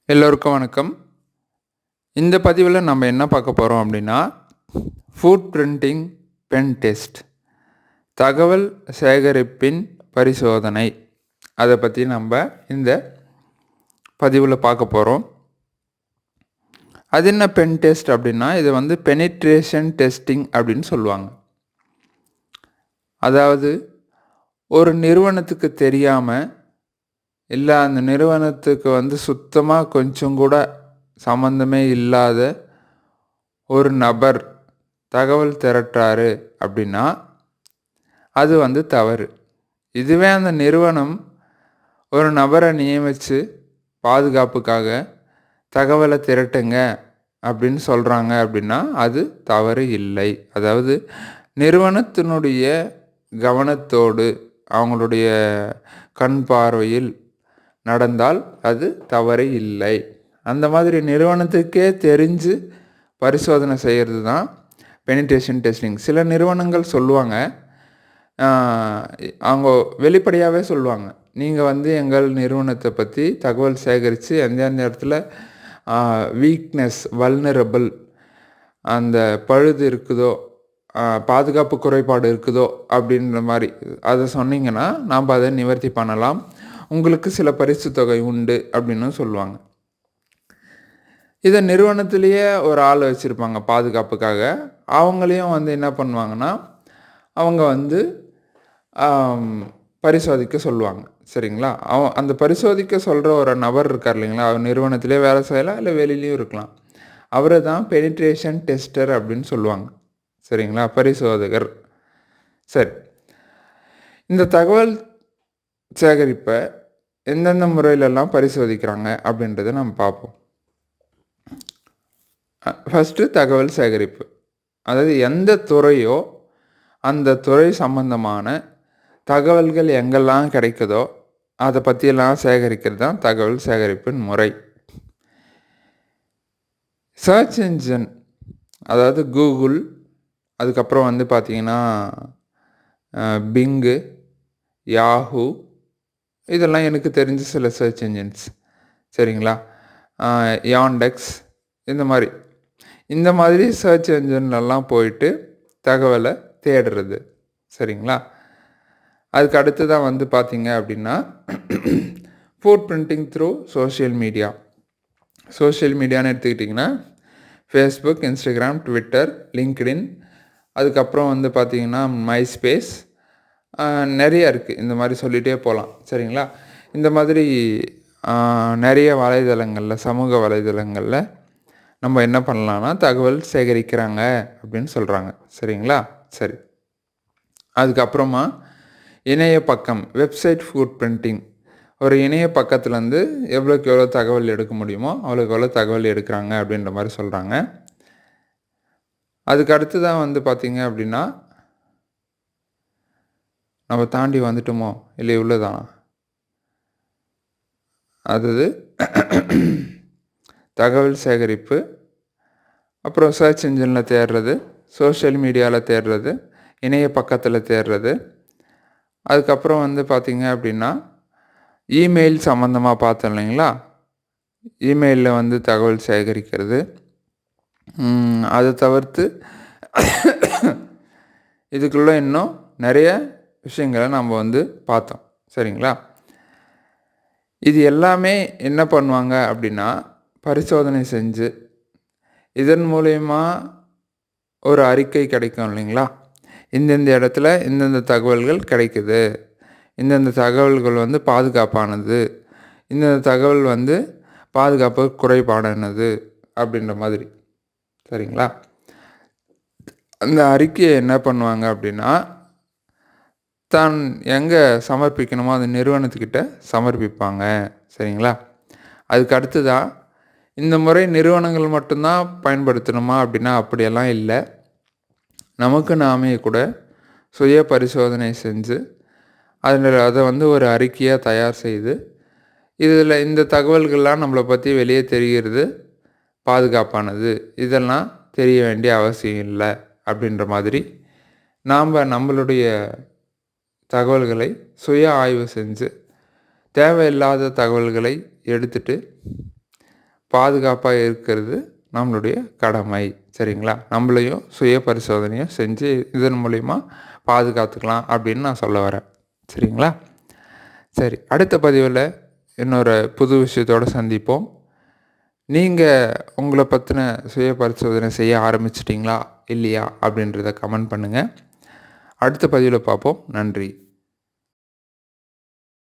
எல்லோருக்கும் வணக்கம். இந்த பதிவில் நம்ம என்ன பார்க்க போகிறோம் அப்படின்னா, ஃபுட் பிரிண்டிங் பென் டெஸ்ட் தகவல் சேகரிப்பின் பரிசோதனை அதை பற்றி நம்ம இந்த பதிவில் பார்க்க போகிறோம். அது என்ன பென் டெஸ்ட் அப்படின்னா, இது வந்து பெனிட்ரேஷன் டெஸ்டிங் அப்படின்னு சொல்லுவாங்க. அதாவது ஒரு நிறுவனத்துக்கு தெரியாமல் இல்லை அந்த நிறுவனத்துக்கு வந்து சுத்தமாக கொஞ்சம் கூட சம்மந்தமே இல்லாத ஒரு நபர் தகவல் திரட்டுறாரு அப்படின்னா அது வந்து தவறு. இதுவே அந்த நிறுவனம் ஒரு நபரை நியமித்து பாதுகாப்புக்காக தகவலை திரட்டுங்க அப்படின்னு சொல்கிறாங்க அப்படின்னா அது தவறு இல்லை. அதாவது நிறுவனத்தினுடைய கவனத்தோடு அவங்களுடைய கண் பார்வையில் நடந்தால் அது தவறு இல்லை. அந்த மாதிரி நிறுவனத்துக்கே தெரிஞ்சு பரிசோதனை செய்கிறது தான் பெனிட்ரேஷன் டெஸ்டிங். சில நிறுவனங்கள் சொல்லுவாங்க, அவங்க வெளிப்படையாகவே சொல்லுவாங்க, நீங்கள் வந்து எங்கள் நிறுவனத்தை பற்றி தகவல் சேகரித்து எந்த இடத்துல வீக்னஸ் வல்னரபிள் அந்த பழுது இருக்குதோ பாதுகாப்பு குறைபாடு இருக்குதோ அப்படின்ற மாதிரி அதை சொன்னீங்கன்னா நாம் அதை நிவர்த்தி பண்ணலாம், உங்களுக்கு சில பரிசு தொகை உண்டு அப்படின்னு சொல்லுவாங்க. இதை நிறுவனத்திலேயே ஒரு ஆள் வச்சுருப்பாங்க பாதுகாப்புக்காக. அவங்களையும் வந்து என்ன பண்ணுவாங்கன்னா, அவங்க வந்து பரிசோதிக்க சொல்லுவாங்க. சரிங்களா? அந்த பரிசோதிக்க சொல்கிற ஒரு நபர் இருக்கார் இல்லைங்களா, அவர் நிறுவனத்திலே வேலை செய்யலாம் இல்லை வெளியிலையும் இருக்கலாம். அவரை தான் பெனிட்ரேஷன் டெஸ்டர் அப்படின்னு சொல்லுவாங்க. சரிங்களா? பரிசோதகர். சரி, இந்த தகவல் சேகரிப்பை எந்தெந்த முறையிலெல்லாம் பரிசோதிக்கிறாங்க அப்படின்றத நம்ம பார்ப்போம். ஃபஸ்ட்டு தகவல் சேகரிப்பு, அதாவது எந்த துறையோ அந்த துறை சம்பந்தமான தகவல்கள் எங்கெல்லாம் கிடைக்குதோ அதை பற்றியெல்லாம் சேகரிக்கிறது தான் தகவல் சேகரிப்பின் முறை. சர்ச் இன்ஜின், அதாவது கூகுள், அதுக்கப்புறம் வந்து பார்த்திங்கன்னா பிங்கு, யாஹூ, இதெல்லாம் எனக்கு தெரிஞ்ச சில சர்ச் இன்ஜின்ஸ். சரிங்களா? யாண்டெக்ஸ், இந்த மாதிரி சர்ச் இன்ஜின்லாம் போயிட்டு தகவலை தேடுறது. சரிங்களா? அதுக்கு அடுத்து தான் வந்து பார்த்திங்க அப்படின்னா food printing through social media. Social மீடியான்னு எடுத்துக்கிட்டிங்கன்னா ஃபேஸ்புக், இன்ஸ்டாகிராம், ட்விட்டர், லிங்க்டின், அதுக்கப்புறம் வந்து பார்த்திங்கன்னா மைஸ்பேஸ், நிறைய இருக்குது. இந்த மாதிரி சொல்லிகிட்டே போகலாம். சரிங்களா? இந்த மாதிரி நிறைய வலைதளங்களில், சமூக வலைதளங்களில் நம்ம என்ன பண்ணலான்னா தகவல் சேகரிக்கிறாங்க அப்படின்னு சொல்கிறாங்க. சரிங்களா? சரி, அதுக்கப்புறமா இணைய பக்கம், வெப்சைட் ஃபுட் பிரிண்டிங். ஒரு இணைய பக்கத்துலேருந்து எவ்வளோக்கு எவ்வளோ தகவல் எடுக்க முடியுமோ அவ்வளோக்கு எவ்வளோ தகவல் எடுக்கிறாங்க அப்படின்ற மாதிரி சொல்கிறாங்க. அதுக்கு அடுத்து தான் வந்து பார்த்திங்க அப்படின்னா, நம்ம தாண்டி வந்துட்டோமோ இல்லை இவ்வளோதான், அதாவது தகவல் சேகரிப்பு, அப்புறம் சர்ச் இன்ஜினில் தேடுறது, சோஷியல் மீடியாவில் தேடுறது, இணைய பக்கத்தில் தேடுறது, அதுக்கப்புறம் வந்து பார்த்திங்க அப்படின்னா இமெயில் சம்மந்தமாக பார்த்தோம் இல்லைங்களா, இமெயிலில் வந்து தகவல் சேகரிக்கிறது. அதை தவிர்த்து இதுக்குள்ளே இன்னும் நிறைய விஷயங்களை நம்ம வந்து பார்த்தோம். சரிங்களா? இது எல்லாமே என்ன பண்ணுவாங்க அப்படின்னா பரிசோதனை செஞ்சு இதன் மூலயமா ஒரு அறிக்கை கிடைக்கும் இல்லைங்களா, இந்தந்த இடத்துல இந்தந்த தகவல்கள் கிடைக்குது, இந்தந்த தகவல்கள் வந்து பாதுகாப்பானது, இந்தந்த தகவல் வந்து பாதுகாப்பு குறைபாடானது அப்படின்ற மாதிரி. சரிங்களா? அந்த அறிக்கையை என்ன பண்ணுவாங்க அப்படின்னா தான் எங்கே சமர்ப்பிக்கணுமோ அந்த நிறுவனத்துக்கிட்ட சமர்ப்பிப்பாங்க. சரிங்களா? அதுக்கு அடுத்து தான் இந்த முறை நிறுவனங்கள் மட்டும்தான் பயன்படுத்தணுமா அப்படின்னா அப்படியெல்லாம் இல்லை. நமக்கு நாமே கூட சுய பரிசோதனை செஞ்சு அதை வந்து ஒரு அறிக்கையாக தயார் செய்து இதில் இந்த தகவல்கள்லாம் நம்மளை பற்றி வெளியே தெரிகிறது பாதுகாப்பானது, இதெல்லாம் தெரிய வேண்டிய அவசியம் இல்லை அப்படின்ற மாதிரி நாம் நம்மளுடைய தகவல்களை சுய ஆய்வு செஞ்சு தேவையில்லாத தகவல்களை எடுத்துட்டு பாதுகாப்பாக இருக்கிறது நம்மளுடைய கடமை. சரிங்களா? நம்மளையும் சுய பரிசோதனையும் செஞ்சு இதன் மூலிமா பாதுகாத்துக்கலாம் அப்படின்னு நான் சொல்ல வரேன். சரிங்களா? சரி, அடுத்த பதிவில் இன்னொரு புது விஷயத்தோடு சந்திப்போம். நீங்கள் உங்களை பற்றின சுய பரிசோதனை செய்ய ஆரம்பிச்சிட்டிங்களா இல்லையா அப்படின்றத கமெண்ட் பண்ணுங்கள். அடுத்த பதிவில் பார்ப்போம். நன்றி.